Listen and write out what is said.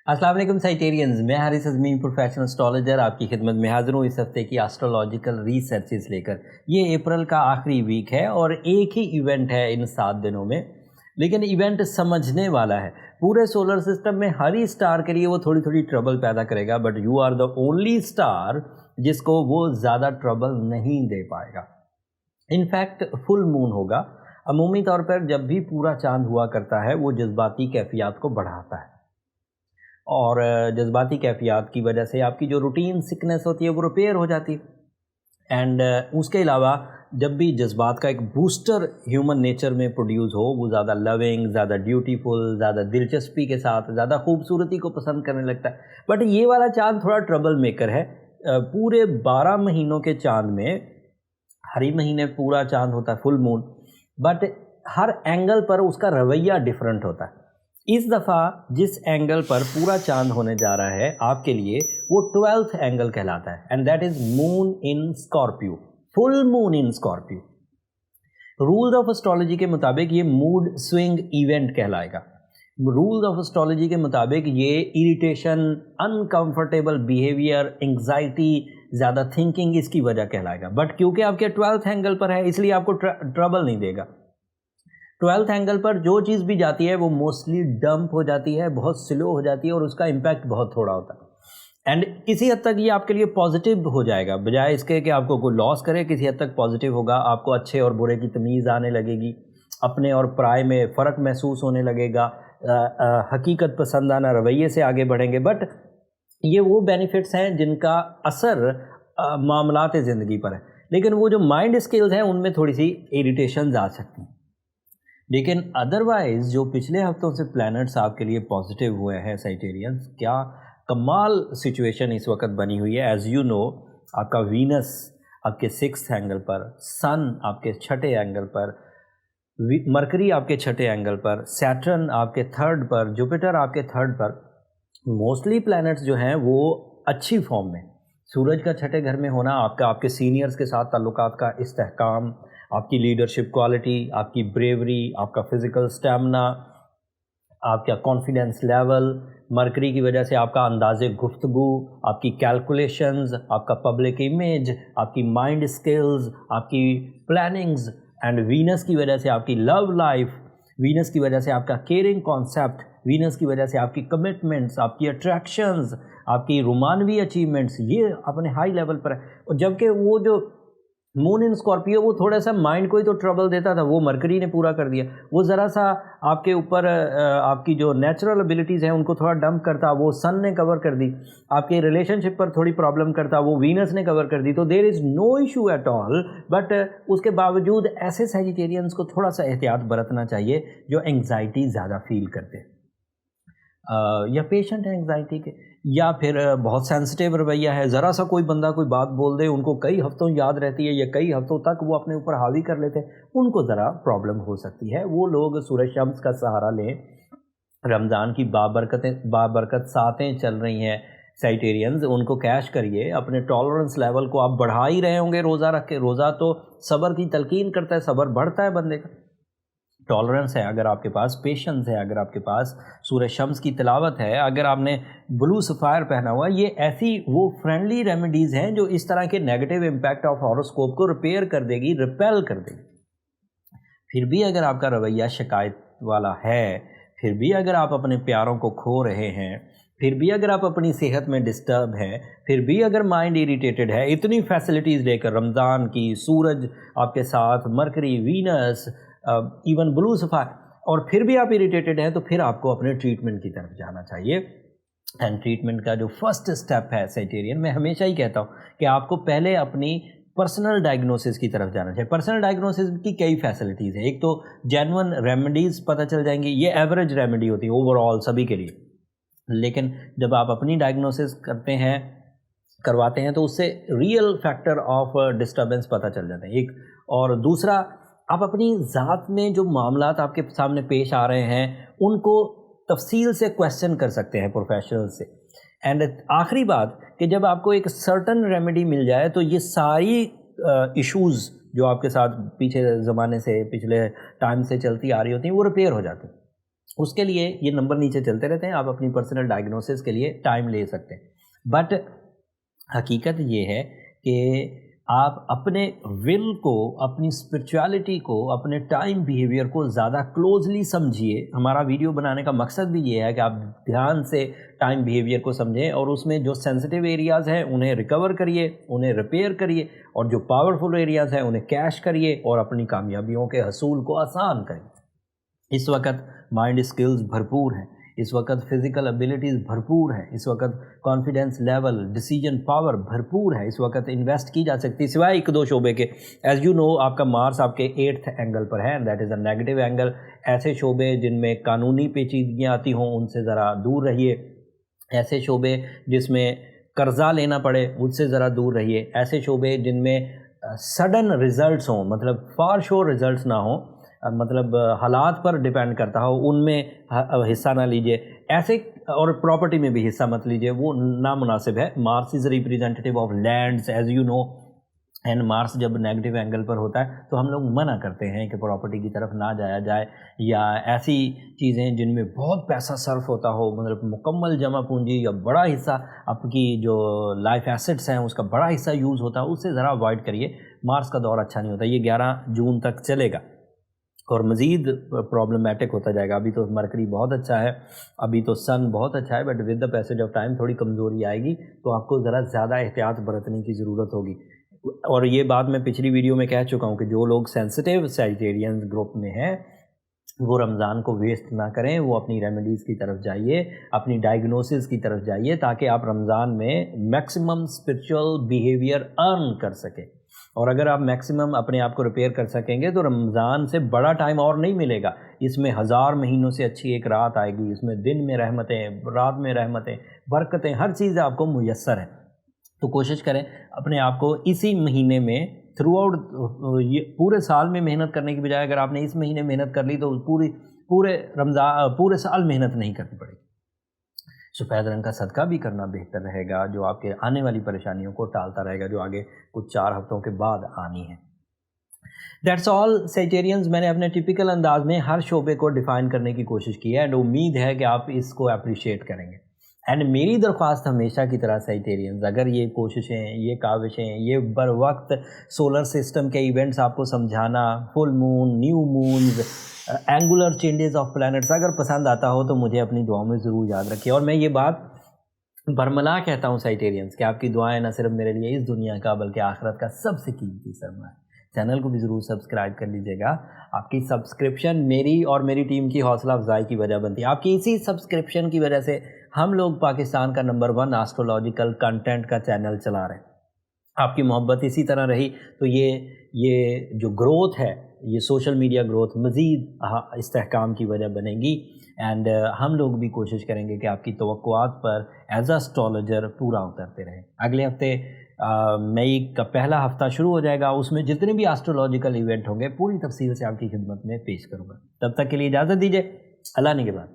अस्सलाम वालेकुम साइटेरियंस, मैं हारिस अज़मी प्रोफेशनल एस्ट्रोलॉजर आपकी खिदमत में हाज़िर हूँ इस हफ्ते की एस्ट्रोलॉजिकल रिसर्चेस लेकर। ये अप्रैल का आखिरी वीक है और एक ही इवेंट है इन 7 दिनों में, लेकिन इवेंट समझने वाला है। पूरे सोलर सिस्टम में हर ही स्टार के लिए वो थोड़ी थोड़ी ट्रबल पैदा करेगा, but you are the only star जिसको वो ज़्यादा ट्रबल नहीं दे पाएगा। इनफैक्ट फुल मून होगा। अमूमी तौर पर जब भी पूरा चांद हुआ करता है वो जज्बाती कैफियत को बढ़ाता है, और जज्बाती कैफियत की वजह से आपकी जो रूटीन सिकनेस होती है वो रिपेयर हो जाती है। एंड उसके अलावा जब भी जज्बात का एक बूस्टर ह्यूमन नेचर में प्रोड्यूस हो, वो ज़्यादा लविंग, ज़्यादा ड्यूटीफुल, ज़्यादा दिलचस्पी के साथ, ज़्यादा खूबसूरती को पसंद करने लगता है। बट ये वाला चांद थोड़ा ट्रबल मेकर है। पूरे 12 महीनों के चांद में हर ही महीने पूरा चांद होता है full moon, but her angle पर उसका रवैया डिफरेंट होता है। इस दफ़ा जिस एंगल पर पूरा चांद होने जा रहा है आपके लिए, वो 12th एंगल कहलाता है, and that is moon in Scorpio, full moon in Scorpio. Rules of astrology के मुताबिक ये मूड स्विंग इवेंट कहलाएगा। रूल्स ऑफ एस्ट्रोलॉजी के मुताबिक ये इरिटेशन, अनकंफर्टेबल बिहेवियर, एंग्जाइटी, ज़्यादा थिंकिंग इसकी वजह कहलाएगा। बट क्योंकि आपके 12th एंगल पर है इसलिए आपको ट्रबल नहीं देगा। 12th एंगल पर जो चीज़ भी जाती है वो मोस्टली डंप हो जाती है, बहुत स्लो हो जाती है और उसका इम्पैक्ट बहुत थोड़ा होता है। एंड किसी हद तक ये आपके लिए पॉजिटिव हो जाएगा, बजाय इसके कि आपको कोई लॉस करे, किसी हद तक पॉजिटिव होगा। आपको अच्छे और बुरे की तमीज़ आने लगेगी, अपने और पराये में फ़र्क महसूस होने लगेगा, हकीकत पसंदाना रवैये से आगे बढ़ेंगे। बट ये वो बेनिफिट्स हैं जिनका असर मामलात ज़िंदगी पर है, लेकिन वो जो माइंड स्किल्स हैं उनमें थोड़ी सी इरिटेशंस आ सकती हैं। लेकिन अदरवाइज़ जो पिछले हफ्तों से प्लैनेट्स आपके लिए पॉजिटिव हुए हैं साइटेरियंस, क्या कमाल सिचुएशन इस वक्त बनी हुई है। एज़ यू नो, आपका वीनस आपके 6th एंगल पर, सन आपके 6ठे एंगल पर, मरकरी आपके 6ठे एंगल पर, सैटर्न आपके 3rd पर, जुपिटर आपके 3rd पर। मोस्टली प्लैनेट्स जो हैं वो अच्छी फॉर्म में। सूरज का 6ठे घर में होना आपका आपके सीनियर्स के साथ ताल्लुकात का इस्तेहकाम, आपकी लीडरशिप क्वालिटी, आपकी ब्रेवरी, आपका फिज़िकल स्टैमिना, आपका कॉन्फिडेंस लेवल। मरकरी की वजह से आपका अंदाज़े गुफ्तगू, आपकी कैलकुलेशंस, आपका पब्लिक इमेज, आपकी माइंड स्किल्स, आपकी प्लानिंग्स। एंड वीनस की वजह से आपकी लव लाइफ, वीनस की वजह से आपका केयरिंग कॉन्सेप्ट, वीनस की वजह से आपकी कमिटमेंट्स, आपकी अट्रैक्शंस, आपकी रोमानवी अचीवमेंट्स, ये अपने हाई लेवल पर है। और जबकि वो जो मून इन स्कॉर्पियो वो थोड़ा सा माइंड को ही तो ट्रबल देता था, वो मरकरी ने पूरा कर दिया। वो ज़रा सा आपके ऊपर आपकी जो नेचुरल एबिलिटीज़ हैं उनको थोड़ा डंप करता, वो सन ने कवर कर दी। आपके रिलेशनशिप पर थोड़ी प्रॉब्लम करता, वो वीनस ने कवर कर दी। तो there is no issue at all, but उसके बावजूद ऐसे सैजिटेरियंस को थोड़ा सा एहतियात बरतना चाहिए जो एंग्जाइटी ज़्यादा फील करते हैं, या पेशेंट है एंग्जाइटी के, या फिर बहुत सेंसिटिव रवैया है। ज़रा सा कोई बंदा कोई बात बोल दे, उनको कई हफ्तों याद रहती है या कई हफ्तों तक वो अपने ऊपर हावी कर लेते हैं, उनको ज़रा प्रॉब्लम हो सकती है। वो लोग सूरज शम्स का सहारा लें। रमज़ान की बाबरकत सातें चल रही हैं साइटेरियंस, उनको कैश करिए। अपने टॉलरेंस लेवल को आप बढ़ा ही रहे होंगे रोज़ा रख के। रोज़ा तो सब्र की तलकीन करता है, सब्र बढ़ता है बंदे का। टॉलरेंस है अगर आपके पास, पेशेंस है अगर आपके पास, सूरज शम्स की तिलावत है, अगर आपने ब्लू सफ़ायर पहना हुआ, ये ऐसी वो फ्रेंडली रेमेडीज़ हैं जो इस तरह के नेगेटिव इम्पैक्ट ऑफ हॉरोस्कोप को रिपेयर कर देगी, रिपेल कर देगी। फिर भी अगर आपका रवैया शिकायत वाला है, फिर भी अगर आप अपने प्यारों को खो रहे हैं, फिर भी अगर आप अपनी सेहत में डिस्टर्ब हैं, फिर भी अगर माइंड इरिटेटेड है, इतनी फैसिलिटीज़ लेकर रमज़ान की, सूरज आपके साथ, mercury, Venus, even blue sapphire, और फिर भी आप इरिटेटेड हैं, तो फिर आपको अपने ट्रीटमेंट की तरफ जाना चाहिए। एंड ट्रीटमेंट का जो फर्स्ट स्टेप है साइटेरियन, मैं हमेशा ही कहता हूँ कि आपको पहले अपनी पर्सनल डायग्नोसिस की तरफ जाना चाहिए। पर्सनल डायग्नोसिस की कई फैसिलिटीज़ हैं। एक तो जेन्युइन रेमेडीज़ पता चल जाएंगी, ये एवरेज रेमेडी होती है ओवरऑल सभी के लिए, लेकिन जब आप अपनी डायग्नोसिस करवाते हैं तो उससे रियल फैक्टर ऑफ डिस्टर्बेंस पता चल जाते हैं। एक और दूसरा, आप अपनी ज़ात में जो मामलात आपके सामने पेश आ रहे हैं उनको तफसील से क्वेश्चन कर सकते हैं प्रोफेशनल से। एंड आखिरी बात कि जब आपको एक सर्टन रेमेडी मिल जाए तो ये सारी इश्यूज़ जो आपके साथ पीछे ज़माने से, पिछले टाइम से चलती आ रही होती हैं, वो रिपेयर हो जाती हैं। اس کے لیے یہ نمبر نیچے چلتے رہتے ہیں, آپ اپنی پرسنل ڈائگنوسس کے لیے ٹائم لے سکتے ہیں. بٹ حقیقت یہ ہے کہ آپ اپنے ول کو, اپنی اسپرچویلٹی کو, اپنے ٹائم بیہیویئر کو زیادہ کلوزلی سمجھیے. ہمارا ویڈیو بنانے کا مقصد بھی یہ ہے کہ آپ دھیان سے ٹائم بیہیویئر کو سمجھیں اور اس میں جو سینسٹیو ایریاز ہیں انہیں ریکور کریے, انہیں ریپیئر کریے, اور جو پاورفل ایریاز ہیں انہیں کیش کریے اور اپنی کامیابیوں کے حصول کو آسان کریے. اس وقت مائنڈ اسکلز بھرپور ہیں, اس وقت فزیکل ابیلٹیز بھرپور ہیں, اس وقت کانفیڈنس لیول, ڈیسیجن پاور بھرپور ہے, اس وقت انویسٹ کی جا سکتی سوائے ایک دو شعبے کے. ایز یو نو آپ کا مارس آپ کے 8th اینگل پر ہے, that is a negative angle. ایسے شعبے جن میں قانونی پیچیدگیاں آتی ہوں ان سے ذرا دور رہیے. ایسے شعبے جس میں قرضہ لینا پڑے اس سے ذرا دور رہیے. ایسے شعبے جن میں سڈن ریزلٹس ہوں, مطلب فار شور ریزلٹس نہ ہوں, مطلب حالات پر ڈیپینڈ کرتا ہو, ان میں حصہ نہ لیجیے. ایسے اور پراپرٹی میں بھی حصہ مت لیجیے, وہ نامناسب ہے. Mars is representative of lands as you know, and Mars جب نیگیٹو اینگل پر ہوتا ہے تو ہم لوگ منع کرتے ہیں کہ پراپرٹی کی طرف نہ جایا جائے, یا ایسی چیزیں جن میں بہت پیسہ صرف ہوتا ہو, مطلب مکمل جمع پونجی یا بڑا حصہ آپ کی جو لائف ایسٹس ہیں اس کا بڑا حصہ یوز ہوتا ہے, اس سے ذرا اوائڈ کریے. مارس کا دور اچھا نہیں ہوتا. یہ 11 جون تک چلے گا اور مزید پرابلمٹک ہوتا جائے گا. ابھی تو مرکری بہت اچھا ہے, ابھی تو سن بہت اچھا ہے, but with the passage of time تھوڑی کمزوری آئے گی تو آپ کو ذرا زیادہ احتیاط برتنے کی ضرورت ہوگی. اور یہ بات میں پچھلی ویڈیو میں کہہ چکا ہوں کہ جو لوگ سینسٹیو سیجیٹیرینز گروپ میں ہیں وہ رمضان کو ویسٹ نہ کریں, وہ اپنی ریمیڈیز کی طرف جائیے, اپنی ڈائگنوسس کی طرف جائیے, تاکہ آپ رمضان میں میکسیمم اسپرچول بیہیویئر ارن کر سکیں. اور اگر آپ میکسیمم اپنے آپ کو ریپیئر کر سکیں گے تو رمضان سے بڑا ٹائم اور نہیں ملے گا. اس میں 1000 مہینوں سے اچھی ایک رات آئے گی, اس میں دن میں رحمتیں, رات میں رحمتیں, برکتیں, ہر چیز آپ کو میسر ہے. تو کوشش کریں اپنے آپ کو اسی مہینے میں تھرو آؤٹ, یہ پورے سال میں محنت کرنے کی بجائے اگر آپ نے اس مہینے محنت کر لی تو پورے سال محنت نہیں کرنی پڑے گی. سفید رنگ کا صدقہ بھی کرنا بہتر رہے گا, جو آپ کے آنے والی پریشانیوں کو ٹالتا رہے گا, جو آگے کچھ 4 ہفتوں کے بعد آنی ہے. That's all Sagittarians. میں نے اپنے ٹپیکل انداز میں ہر شعبے کو ڈیفائن کرنے کی کوشش کی ہے, اینڈ امید ہے کہ آپ اس کو اپریشیٹ کریں گے. اینڈ میری درخواست ہمیشہ کی طرح سیجیٹیرینز, اگر یہ کوششیں, یہ کاوشیں, یہ بر وقت سولر سسٹم کے ایونٹس آپ کو سمجھانا, full moon, new moons, angular changes of planets اگر پسند آتا ہو تو مجھے اپنی دعاؤں میں ضرور یاد رکھیے. اور میں یہ بات برملا کہتا ہوں سیجیٹیرینز کہ آپ کی دعائیں نہ صرف میرے لیے اس دنیا کا بلکہ آخرت کا سب سے قیمتی سرمایہ ہے. چینل کو بھی ضرور سبسکرائب کر لیجیے گا. آپ کی سبسکرپشن میری اور میری ٹیم کی حوصلہ افزائی کی وجہ بنتی ہے. آپ کی اسی سبسکرپشن کی وجہ سے ہم لوگ پاکستان کا نمبر 1 ایسٹرولوجیکل کنٹینٹ کا چینل چلا رہے ہیں. آپ کی محبت اسی طرح رہی تو یہ جو گروتھ ہے, یہ سوشل میڈیا گروتھ مزید استحکام کی وجہ بنے گی. اینڈ ہم لوگ بھی کوشش کریں گے کہ آپ کی توقعات پر ایز اے اسٹرالوجر پورا اترتے رہیں. اگلے ہفتے مئی کا پہلا ہفتہ شروع ہو جائے گا, اس میں جتنے بھی ایسٹرولوجیکل ایونٹ ہوں گے پوری تفصیل سے آپ کی خدمت میں پیش کروں گا. تب تک کے لیے اجازت دیجیے. اللہ نگہبان.